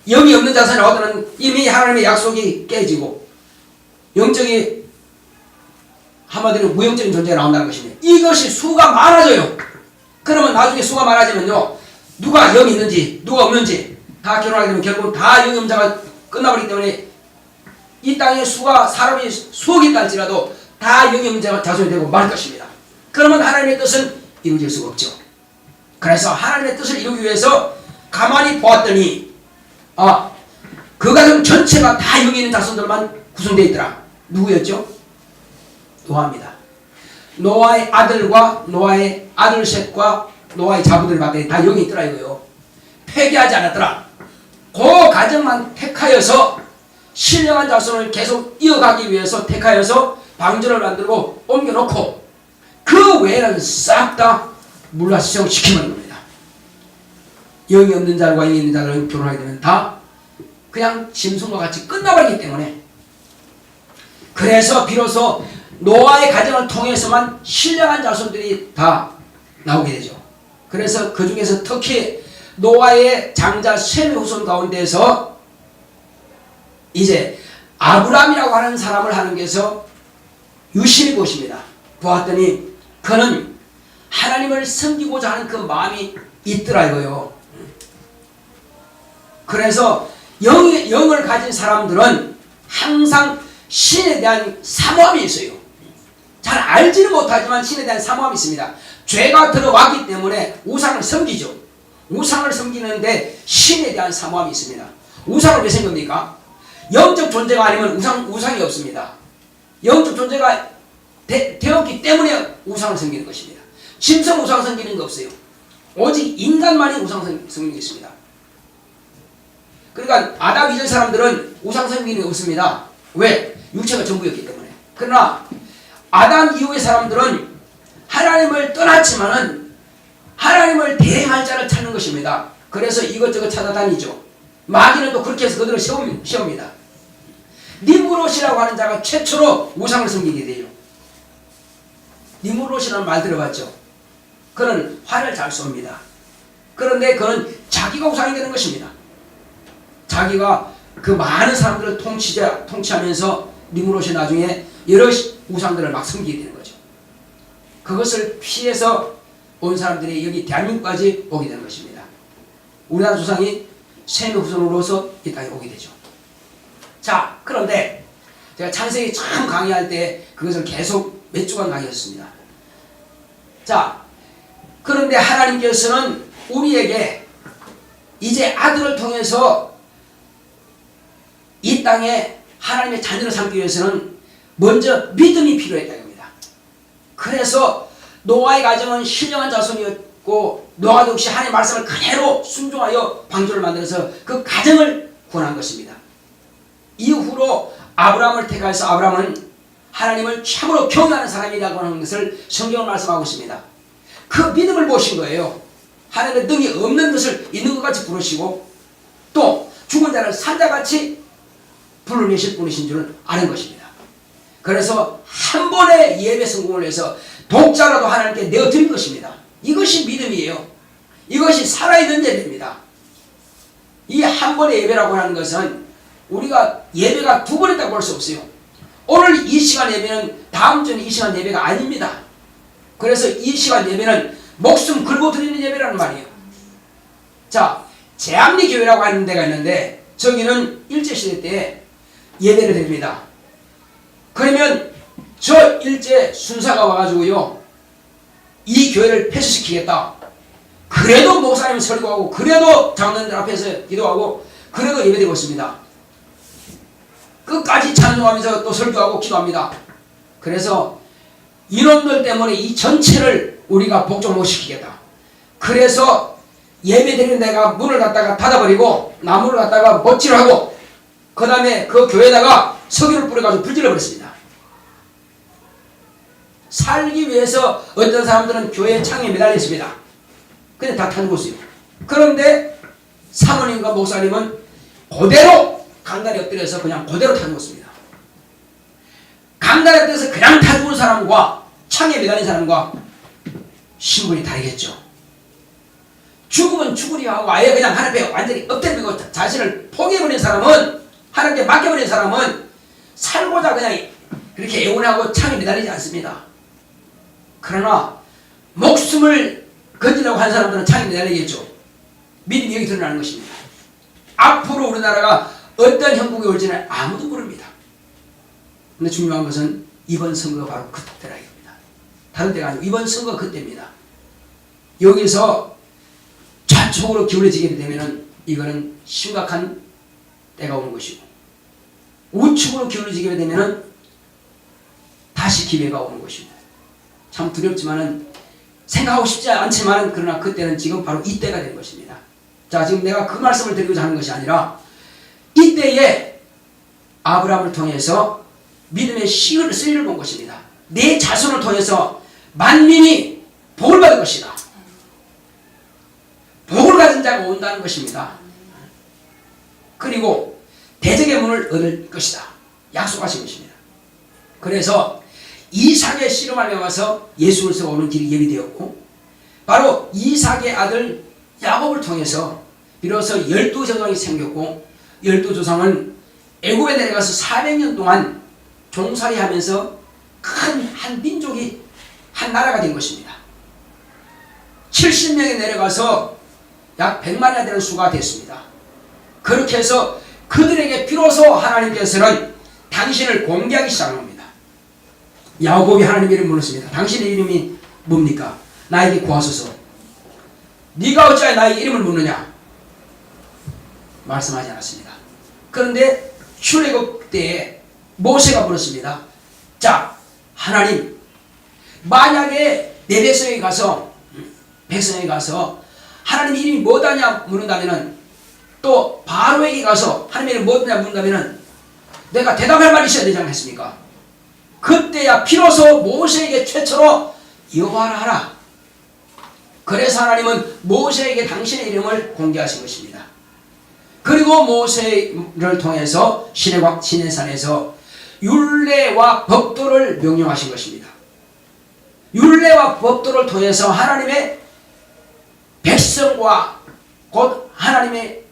영이 없는 자손이 나오더는 이미 하나님의 약속이 깨지고 영적이 한마디로 무영적인 존재가 나온다는 것입니다. 이것이 수가 많아져요. 그러면 나중에 수가 많아지면요, 누가 영이 있는지 누가 없는지 다 결혼하게 되면 결국은 다 영이 없는 자가 끝나버리기 때문에 이 땅에 사람이 수억이 있다 할지라도 다 영이 없는 자손이 되고 말 것입니다. 그러면 하나님의 뜻은 이루어질 수가 없죠. 그래서 하나님의 뜻을 이루기 위해서 가만히 보았더니 그 가정 전체가 다 영이 있는 자손들만 구성되어 있더라. 누구였죠? 노아입니다. 노아의 아들과 노아의 아들 셋과 노아의 자부들 밖에 다 영이 있더라 이거요. 폐기하지 않았더라. 그 가정만 택하여서 신령한 자손을 계속 이어가기 위해서 택하여서 방주를 만들고 옮겨놓고 그 외에는 싹 다 물라수정시키는 겁니다. 영이 없는 자들과 영이 있는 자들은 결혼하게 되면 다 그냥 짐승과 같이 끝나버리기 때문에, 그래서 비로소 노아의 가정을 통해서만 신령한 자손들이 다 나오게 되죠. 그래서 그 중에서 특히 노아의 장자 셈의 후손 가운데서 이제 아브람이라고 하는 사람을 하나님께서 유심히 보십니다. 보았더니 그는 하나님을 섬기고자 하는 그 마음이 있더라 이거요. 그래서 영을 가진 사람들은 항상 신에 대한 사모함이 있어요. 잘 알지는 못하지만 신에 대한 사모함이 있습니다. 죄가 들어왔기 때문에 우상을 섬기죠. 우상을 섬기는데 신에 대한 사모함이 있습니다. 우상을 왜 섬깁니까? 영적 존재가 아니면 우상이 없습니다. 영적 존재가 되었기 때문에 우상을 섬기는 것입니다. 짐승 우상 섬기는 거 없어요. 오직 인간만이 우상 섬기는 게 있습니다. 그러니까 아담 이전 사람들은 우상 섬기는 게 없습니다. 왜? 육체가 전부였기 때문에. 그러나 아담 이후의 사람들은 하나님을 떠났지만은 하나님을 대행할 자를 찾는 것입니다. 그래서 이것저것 찾아다니죠. 마귀는 또 그렇게 해서 그들을 세웁니다. 니무롯이라고 하는 자가 최초로 우상을 섬기게 돼요. 니무롯이라는 말 들어봤죠? 그는 활을 잘 쏩니다. 그런데 그는 자기가 우상이 되는 것입니다. 자기가 그 많은 사람들을 통치하면서 니무롯이 나중에 여러 우상들을 막 섬기게 되는 거죠. 그것을 피해서 온 사람들이 여기 대한민국까지 오게 되는 것입니다. 우리나라 조상이 셈의 후손으로서 이 땅에 오게 되죠. 자, 그런데 제가 창세기 처음 강의할 때 그것을 계속 몇 주간 강의했습니다. 자, 그런데 하나님께서는 우리에게 이제 아들을 통해서 이 땅에 하나님의 자녀를 삼기 위해서는 먼저 믿음이 필요했다는 겁니다. 그래서 노아의 가정은 신령한 자손이었고 노아도 역시 하나님의 말씀을 그대로 순종하여 방주를 만들어서 그 가정을 구원한 것입니다. 이후로 아브라함을 택하여서 아브라함은 하나님을 참으로 경외하는 사람이라고 하는 것을 성경을 말씀하고 있습니다. 그 믿음을 보신 거예요. 하나님의 능이 없는 것을 있는 것 같이 부르시고 또 죽은 자를 산자같이 불러내실 분이신 줄을 아는 것입니다. 그래서 한 번의 예배 성공을 해서 독자라도 하나님께 내어드린 것입니다. 이것이 믿음이에요. 이것이 살아있는 예배입니다. 이 한 번의 예배라고 하는 것은 우리가 예배가 두 번 있다고 볼 수 없어요. 오늘 이 시간 예배는 다음 주는 이 시간 예배가 아닙니다. 그래서 이 시간 예배는 목숨 걸고 드리는 예배라는 말이에요. 자, 제암리 교회라고 하는 데가 있는데 저기는 일제시대 때 예배를 드립니다. 그러면 저 일제 순사가 와가지고요 이 교회를 폐쇄시키겠다. 그래도 목사님 설교하고 그래도 장로님들 앞에서 기도하고 그래도 예배드리고 있습니다. 끝까지 찬송하면서 또 설교하고 기도합니다. 그래서 이놈들 때문에 이 전체를 우리가 복종 못 시키겠다. 그래서 예배드리는 데가 문을 갖다가 닫아버리고 나무를 갖다가 못질하고 그 다음에 그 교회에다가 석유를 뿌려가지고 불질러 버렸습니다. 살기 위해서 어떤 사람들은 교회 창에 매달려 있습니다. 근데 다 탄곳이요. 그런데 사모님과 목사님은 그대로 강단에 엎드려서 그냥 그대로 탄곳입니다. 강단에 엎드려서 그냥 탄곳 사람과 창에 매달린 사람과 신분이 다르겠죠. 죽으면 죽으리 하고 아예 그냥 하나님께 완전히 엎드리고 자신을 포기해버린 사람은, 하나님께 맡겨버린 사람은 살고자 그냥 그렇게 애원하고 창에 매달리지 않습니다. 그러나 목숨을 건지려고 한 사람들은 창에 매달리겠죠. 믿음이 여기 드러나는 것입니다. 앞으로 우리나라가 어떤 형국이 올지는 아무도 모릅니다. 근데 중요한 것은 이번 선거가 바로 그때라입니다. 다른 때가 아니고 이번 선거 그때입니다. 여기서 좌측으로 기울어지게 되면은 이거는 심각한 때가 오는 것이고, 우측으로 기울어지게 되면은 다시 기회가 오는 것이고, 참 두렵지만은 생각하고 싶지 않지만은 그러나 그때는 지금 바로 이때가 된 것입니다. 자, 지금 내가 그 말씀을 드리고자 하는 것이 아니라 이때에 아브라함을 통해서 믿음의 씨를 본 것입니다. 내 자손을 통해서 만민이 복을 받을 것이다. 복을 가진 자가 온다는 것입니다. 그리고 대적의 문을 얻을 것이다. 약속하신 것입니다. 그래서 이삭의 씨로 말미암아서 예수 그리스도가 오는 길이 예비되었고, 바로 이삭의 아들 야곱을 통해서 비로소 12조상이 생겼고, 12조상은 애굽에 내려가서 400년 동안 종살이하면서 큰 한 민족이 한 나라가 된 것입니다. 70명이 내려가서 약 100만이나 되는 수가 됐습니다. 그렇게 해서 그들에게 비로소 하나님께서는 당신을 공개하기 시작합니다. 야곱이 하나님 이름을 물었습니다. 당신의 이름이 뭡니까? 나에게 구하소서. 네가 어찌하여 나의 이름을 묻느냐? 말씀하지 않았습니다. 그런데 출애굽 때에 모세가 물었습니다. 자, 하나님, 만약에 내 백성에게 가서 하나님 이름이 뭐다냐 물은다면은, 또 바로에게 가서 하나님 이름이 뭐다냐 물은다면은 내가 대답할 말이 있어야 되지 않겠습니까? 그때야 비로소 모세에게 최초로 여호와라 하라. 그래서 하나님은 모세에게 당신의 이름을 공개하신 것입니다. 그리고 모세를 통해서 시내산에서 율례와 법도를 명령하신 것입니다. 율례와 법도를 통해서 하나님의 백성과 곧 하나님의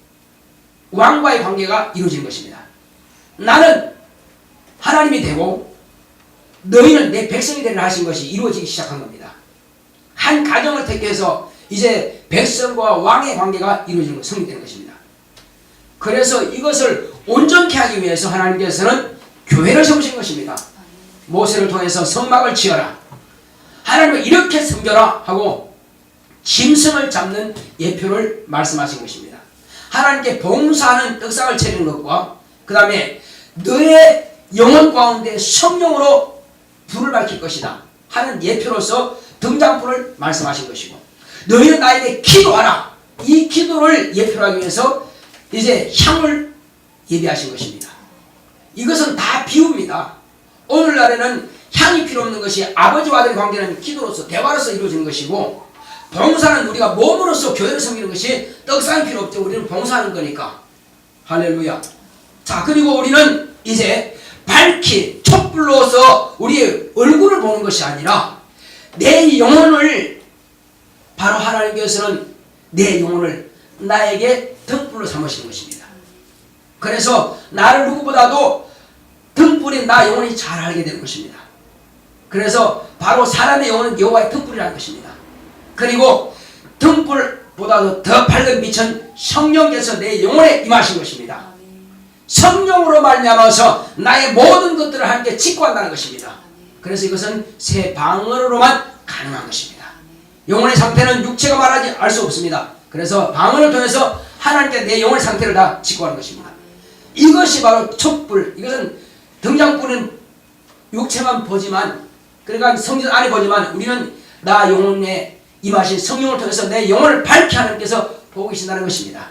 왕과의 관계가 이루어진 것입니다. 나는 하나님이 되고 너희는 내 백성이 되리라 하신 것이 이루어지기 시작한 겁니다. 한 가정을 택해서 이제 백성과 왕의 관계가 이루어지는 것, 성립되는 것입니다. 그래서 이것을 온전케 하기 위해서 하나님께서는 교회를 세우신 것입니다. 모세를 통해서 성막을 지어라, 하나님을 이렇게 섬겨라 하고 짐승을 잡는 예표를 말씀하신 것입니다. 하나님께 봉사하는 떡상을 차리는 것과 그 다음에 너의 영혼 가운데 성령으로 불을 밝힐 것이다 하는 예표로서 등잔불을 말씀하신 것이고, 너희는 나에게 기도하라, 이 기도를 예표로 하기 위해서 이제 향을 예비하신 것입니다. 이것은 다 비유입니다. 오늘날에는 향이 필요 없는 것이 아버지와 아들의 관계는 기도로서 대화로서 이루어지는 것이고, 봉사는 우리가 몸으로서 교회를 섬기는 것이 떡상이 필요 없죠. 우리는 봉사하는 거니까. 할렐루야. 자, 그리고 우리는 이제 밝히 촛불로서 우리의 얼굴을 보는 것이 아니라 내 영혼을, 바로 하나님께서는 내 영혼을 나에게 등불로 삼으시는 것입니다. 그래서 나를 누구보다도 등불인 나 영혼이 잘 알게 되는 것입니다. 그래서 바로 사람의 영혼은 여호와의 등불이라는 것입니다. 그리고 등불보다도 더 밝은 빛은 성령께서 내 영혼에 임하신 것입니다. 성령으로 말미암아서 나의 모든 것들을 함께 직구한다는 것입니다. 그래서 이것은 새 방언으로만 가능한 것입니다. 영혼의 상태는 육체가 말하지 알 수 없습니다. 그래서 방언을 통해서 하나님께 내 영혼의 상태를 다 직구하는 것입니다. 이것이 바로 촛불. 이것은 등잔불은 육체만 보지만, 그러니까 성전 안에 보지만, 우리는 나 영혼에 임하신 성령을 통해서 내 영혼을 밝게 하나님께서 보고 계신다는 것입니다.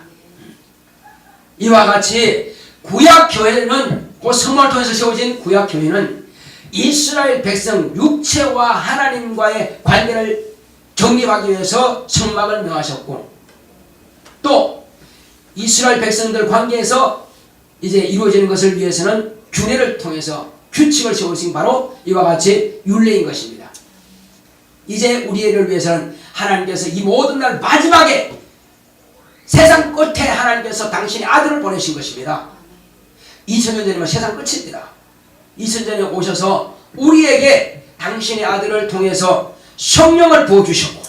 이와 같이 구약교회는, 그 성령을 통해서 세워진 구약교회는 이스라엘 백성 육체와 하나님과의 관계를 정립하기 위해서 성막을 명하셨고, 또 이스라엘 백성들 관계에서 이제 이루어지는 것을 위해서는 규례를 통해서 규칙을 세우신 바로 이와 같이 율례인 것입니다. 이제 우리를 위해서는 하나님께서 이 모든 날 마지막에 세상 끝에 하나님께서 당신의 아들을 보내신 것입니다. 2000년 전이면 세상 끝입니다. 2000년 전에 오셔서 우리에게 당신의 아들을 통해서 성령을 부어주셨고,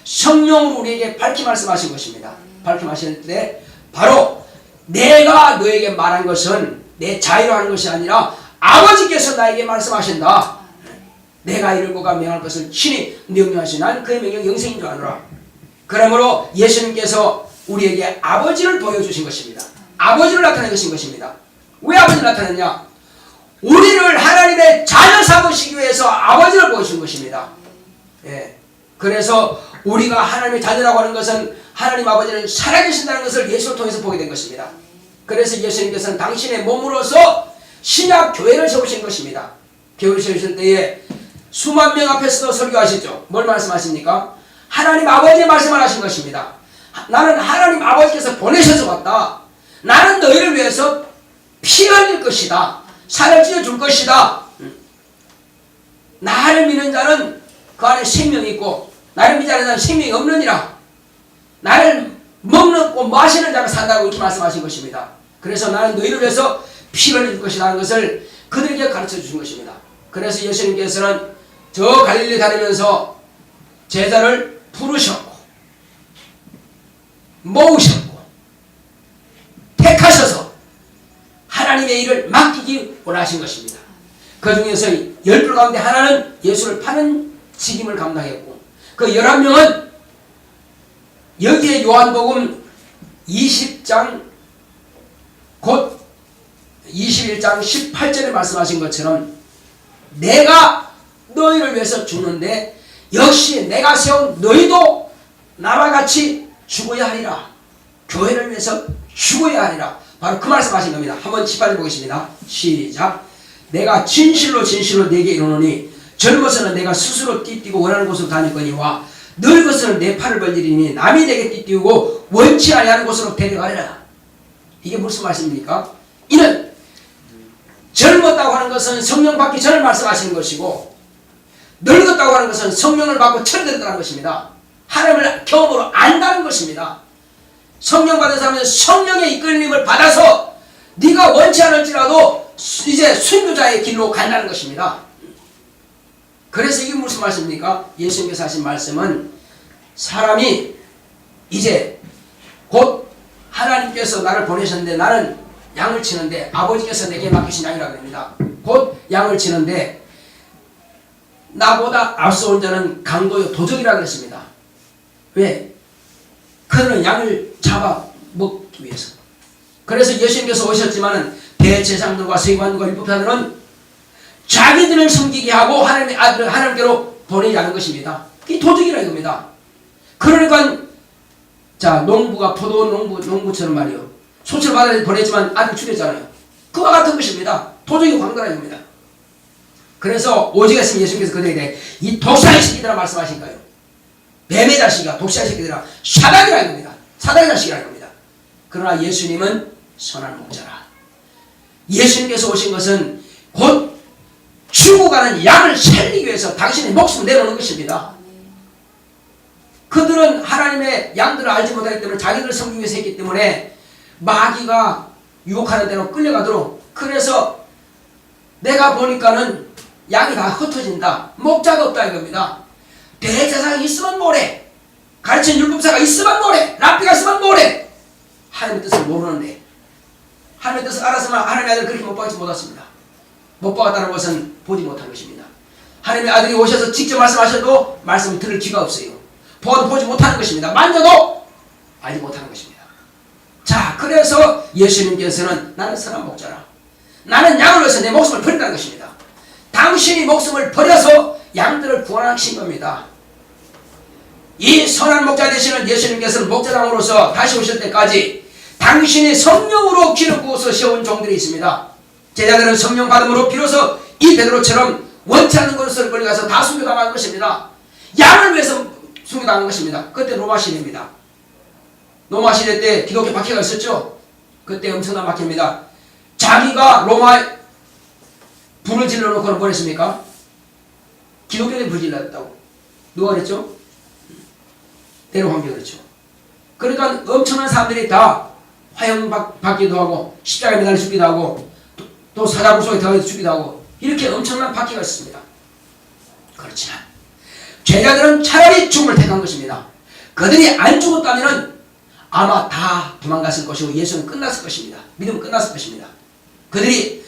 성령으로 우리에게 밝히 말씀하신 것입니다. 밝히 말씀할 때 바로 내가 너에게 말한 것은 내 자유로 하는 것이 아니라 아버지께서 나에게 말씀하신다. 내가 이르고가 명할 것을 친히 명령하시니 나는 그의 명령 영생인 줄 아노라. 그러므로 예수님께서 우리에게 아버지를 보여주신 것입니다. 아버지를 나타내신 것입니다. 왜 아버지를 나타냈냐? 우리를 하나님의 자녀 삼으시기 위해서 아버지를 보여준 것입니다. 예. 그래서 우리가 하나님의 자녀라고 하는 것은 하나님 아버지는 살아계신다는 것을 예수를 통해서 보게 된 것입니다. 그래서 예수님께서는 당신의 몸으로서 신약 교회를 세우신 것입니다. 교회를 세우실 때에 수만 명 앞에서도 설교하시죠. 뭘 말씀하십니까? 하나님 아버지의 말씀을 하신 것입니다. 나는 하나님 아버지께서 보내셔서 왔다. 나는 너희를 위해서 피 흘릴 것이다. 살을 찢어줄 것이다. 나를 믿는 자는 그 안에 생명이 있고 나를 믿지 않는 자는 생명이 없느니라. 나를 먹고 마시는 자가 산다고 이렇게 말씀하신 것입니다. 그래서 나는 너희를 위해서 피 흘릴 것이라는 것을 그들에게 가르쳐 주신 것입니다. 그래서 예수님께서는 저 갈릴리 다니면서 제자를 부르셨고 모으셨고 택하셔서 하나님의 일을 맡기기 원하신 것입니다. 그 중에서 10분 가운데 하나는 예수를 파는 직임을 감당했고 그 11명은 여기에 요한복음 20장 곧 21장 18절에 말씀하신 것처럼 내가 너희를 위해서 죽는데 역시 내가 세운 너희도 나와 같이 죽어야 하리라. 교회를 위해서 죽어야 하리라. 바로 그 말씀하신 겁니다. 한번 18절 보겠습니다. 시작. 내가 진실로 진실로 네게 이르노니 젊어서는 내가 스스로 띠띠고 원하는 곳으로 다니거니와 늙어서는 내 팔을 벌리리니 남이 내게 띠띠우고 원치 아니하는 곳으로 데려가리라. 이게 무슨 말씀입니까? 이는 젊었다고 하는 것은 성령 받기 전에 말씀하시는 것이고 늙었다고 하는 것은 성령을 받고 철들었다는 것입니다. 하나님을 경험으로 안다는 것입니다. 성령 받은 사람은 성령의 이끌림을 받아서 네가 원치 않을지라도 이제 순교자의 길로 간다는 것입니다. 그래서 이게 무슨 말씀입니까? 예수님께서 하신 말씀은 사람이 이제 곧 하나님께서 나를 보내셨는데 나는 양을 치는데 아버지께서 내게 맡기신 양이라고 합니다. 곧 양을 치는데 나보다 앞서온 자는 강도요 도적이라고 했습니다. 왜? 그들은 양을 잡아 먹기 위해서. 그래서 예수님께서 오셨지만은 대제사장들과 세관들과 율법사들은 자기들을 섬기게 하고 하나님의 아들을 하나님께로 보내지 않은 것입니다. 이 도적이라 이겁니다. 그러니까 자 농부가 포도 농부처럼 말이요. 소치를 받아 보냈지만 아들 죽였잖아요. 그와 같은 것입니다. 도적이 광도라 이겁니다. 그래서 오직 했으면 예수님께서 그들에게 이 독사의 새끼들아 말씀하신 거예요. 뱀의 자식아 독사의 새끼들아 사단이라 이겁니다. 사단의 자식이라 이겁니다. 그러나 예수님은 선한 목자라. 예수님께서 오신 것은 곧 죽어가는 양을 살리기 위해서 당신의 목숨을 내놓는 것입니다. 그들은 하나님의 양들을 알지 못하기 때문에 자기들을 섬기기 위해서 했기 때문에 마귀가 유혹하는 대로 끌려가도록. 그래서 내가 보니까는 양이 다 흩어진다. 목자가 없다 이겁니다. 대제사장이 있으면 뭐래. 가르친 율법사가 있으면 뭐래. 랍비가 있으면 뭐래. 하나님의 뜻을 모르는데 하나님의 뜻을 알았으면 하나님의 아들을 그렇게 못 박지 못했습니다. 못 박았다는 것은 보지 못한 것입니다. 하나님의 아들이 오셔서 직접 말씀하셔도 말씀을 들을 귀가 없어요. 보아도 보지 못하는 것입니다. 만져도 알지 못하는 것입니다. 자, 그래서 예수님께서는 나는 선한 목자라. 나는 양을 위해서 내 목숨을 버린다는 것입니다. 당신이 목숨을 버려서 양들을 구원하신 겁니다. 이 선한 목자 되시는 예수님께서는 목자장으로서 다시 오실 때까지 당신이 성령으로 기름 부어서 세운 종들이 있습니다. 제자들은 성령 받음으로 비로소 이 베드로처럼 원치 않는 것을 걸려가서 다 순교당한 것입니다. 양을 위해서 순교당한 것입니다. 그때 로마 시대입니다. 로마 시대 때 기독교 박해가 있었죠. 그때 엄청난 박해입니다. 자기가 로마에 불을 질러놓고는 뭘 했습니까? 기독교에 불을 질렀다고. 누가 그랬죠? 네로왕비가 그랬죠. 그러니까 엄청난 사람들이 다 화형받기도 하고 십자가에 매달려 죽기도 하고 또 사자굴 속에 들어가서 죽기도 하고 이렇게 엄청난 박해가 있습니다. 그렇지만 제자들은 차라리 죽음을 택한 것입니다. 그들이 안 죽었다면 아마 다 도망갔을 것이고 예수는 끝났을 것입니다. 믿음은 끝났을 것입니다. 그들이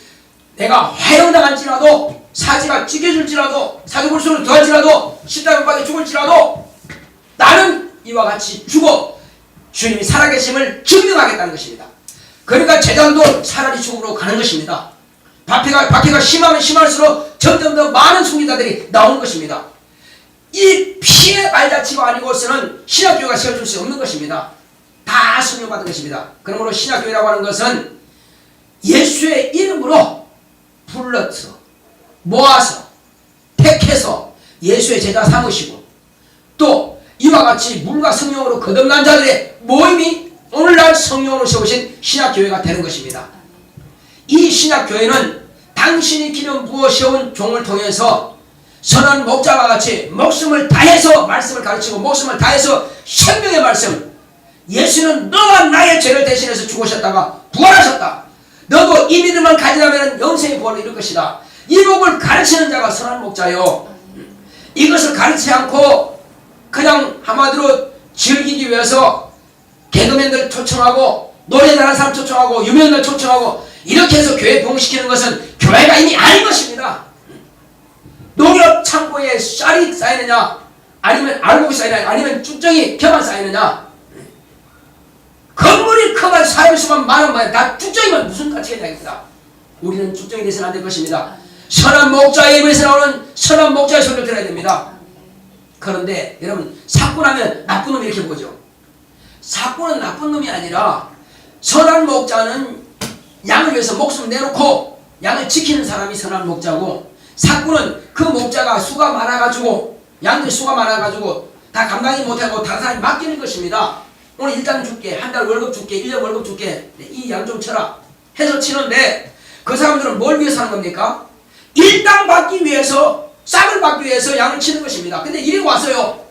내가 화형당할지라도 사지가 찢겨질지라도 사지불수로 더할지라도 십자가에 죽을지라도 나는 이와 같이 죽어 주님이 살아계심을 증명하겠다는 것입니다. 그러니까 제자들도 차라리 죽음으로 가는 것입니다. 박해가 심하면 심할수록 점점 더 많은 승리자들이 나오는 것입니다. 이 피의 발자취가 아니고서는 신약교회가 세워줄 수 없는 것입니다. 다 성령받은 것입니다. 그러므로 신약교회라고 하는 것은 예수의 이름으로 불러서 모아서 택해서 예수의 제자 삼으시고 또 이와 같이 물과 성령으로 거듭난 자들의 모임이 오늘날 성령으로 세우신 신약교회가 되는 것입니다. 이 신약교회는 당신이 기름 부어 세운 종을 통해서 선한 목자와 같이 목숨을 다해서 말씀을 가르치고 목숨을 다해서 생명의 말씀, 예수는 너와 나의 죄를 대신해서 죽으셨다가 부활하셨다. 너도 이 믿음을 가지려면 영생의 부활을 이룰 것이다. 이 복을 가르치는 자가 선한 목자요. 이것을 가르치지 않고 그냥 한마디로 즐기기 위해서 개그맨들 초청하고 노래 잘하는 사람 초청하고 유명인들 초청하고 이렇게 해서 교회 부흥시키는 것은 교회가 이미 아닌 것입니다. 농협 창고에 쌀이 쌓이느냐 아니면 알곡이 쌓이느냐 아니면 쭉정이 겨만 쌓이느냐, 건물이 크면 사회수만 많으면 다 쭉정이면 무슨 가치가 있냐입니다. 우리는 쭉정이 돼서는 안 될 것입니다. 선한 목자의 입에서 나오는 선한 목자의 소리를 들어야 됩니다. 그런데 여러분 사꾼하면 나쁜 놈 이렇게 보죠. 사꾼은 나쁜 놈이 아니라 선한 목자는 양을 위해서 목숨 내놓고 양을 지키는 사람이 선한 목자고, 사꾼은 그 목자가 수가 많아가지고 양들 수가 많아가지고 다 감당이 못하고 다른 사람이 맡기는 것입니다. 오늘 일당 줄게, 한 달 월급 줄게, 1년 월급 줄게, 이 양 좀 쳐라 해서 치는데 그 사람들은 뭘 위해서 하는 겁니까? 일당 받기 위해서, 싹을 받기 위해서 양을 치는 것입니다. 근데 이리 와서요,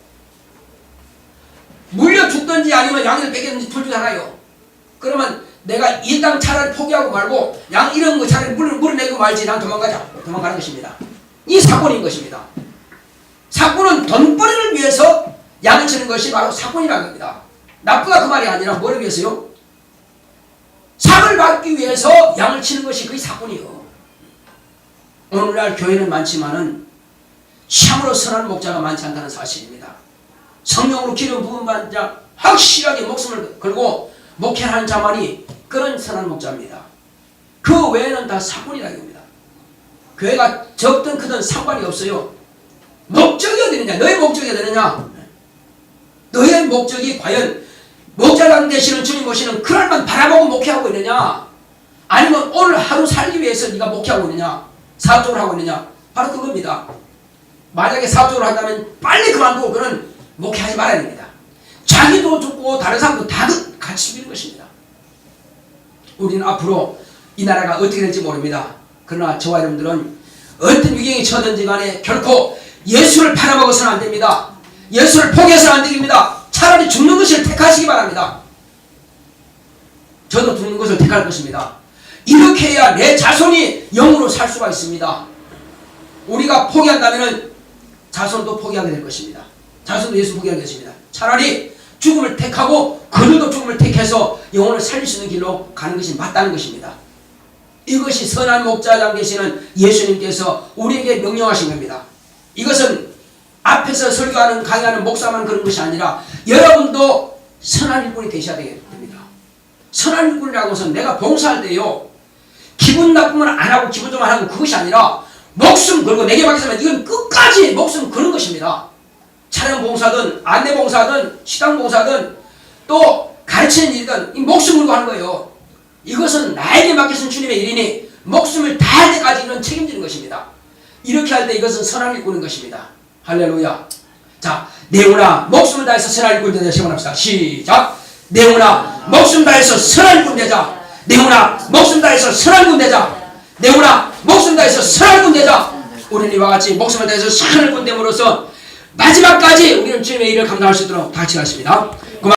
물려 죽든지 아니면 양을 뺏겼는지 둘 중에 하나요. 그러면 내가 일당 차라리 포기하고 말고 양 이런 거 차라리 물어내고 말지, 난 도망가는 것입니다. 이 사건인 것입니다. 사건은 돈벌이를 위해서 양을 치는 것이 바로 사건이라는 겁니다. 나쁘다 그 말이 아니라 뭐를 위해서요? 상을 받기 위해서 양을 치는 것이 그게 사건이요. 오늘날 교회는 많지만은 참으로 선한 목자가 많지 않다는 사실입니다. 성령으로 기름 부은 자, 확실하게 목숨을 걸고 목회하는 자만이 그런 선한 목자입니다. 그 외에는 다 사건이라는 겁니다. 교회가 적든 크든 상관이 없어요. 목적이 어디 있느냐? 너의 목적이 어디 있느냐? 너의 목적이 과연 목자랑 되시는 주님 오시는 그날만 바라보고 목회하고 있느냐? 아니면 오늘 하루 살기 위해서 네가 목회하고 있느냐? 사업적으로 하고 있느냐? 바로 그겁니다. 만약에 사업적으로 한다면 빨리 그만두고 그는 목회하지 말아야 됩니다. 자기도 죽고 다른 사람도 다 같이 죽이는 것입니다. 우리는 앞으로 이 나라가 어떻게 될지 모릅니다. 그러나 저와 여러분들은 어떤 위경이 처든지 간에 결코 예수를 팔아먹어서는 안 됩니다. 예수를 포기해서는 안 됩니다. 차라리 죽는 것을 택하시기 바랍니다. 저도 죽는 것을 택할 것입니다. 이렇게 해야 내 자손이 영으로 살 수가 있습니다. 우리가 포기한다면 자손도 포기하게 될 것입니다. 자손도 예수 포기하게 됐습니다. 차라리 죽음을 택하고 그들도 죽음을 택해서 영혼을 살릴 수 있는 길로 가는 것이 맞다는 것입니다. 이것이 선한 목자장 되시는 예수님께서 우리에게 명령하신 겁니다. 이것은 앞에서 설교하는 강의하는 목사만 그런 것이 아니라 여러분도 선한 일꾼이 되셔야 됩니다. 선한 일꾼이라고 해서 내가 봉사할 때요, 기분 나쁘면 안 하고 기분 좀 안 하고 그것이 아니라 목숨 걸고 내게 맡겼으면 이건 끝까지 목숨 거는 것입니다. 촬영 봉사든 안내 봉사든 식당 봉사든 또 가르치는 일이든 이 목숨 걸고 하는 거예요. 이것은 나에게 맡기신 주님의 일이니 목숨을 다할 때까지 이런 책임지는 것입니다. 이렇게 할 때 이것은 선한 일꾼인 것입니다. 할렐루야. 자, 내오나 목숨을 다해서 선한 일꾼 되자 시원합시다. 시작. 내오나 목숨 다해서 선한 일꾼 되자. 내오나 목숨 다해서 선한 일꾼 되자. 내오나 목숨 다해서 선한 일꾼 되자. 우리는 이와 같이 목숨을 다해서 선한 일꾼 됨으로써 마지막까지 우리는 주님의 일을 감당할 수 있도록 같이 하십니다.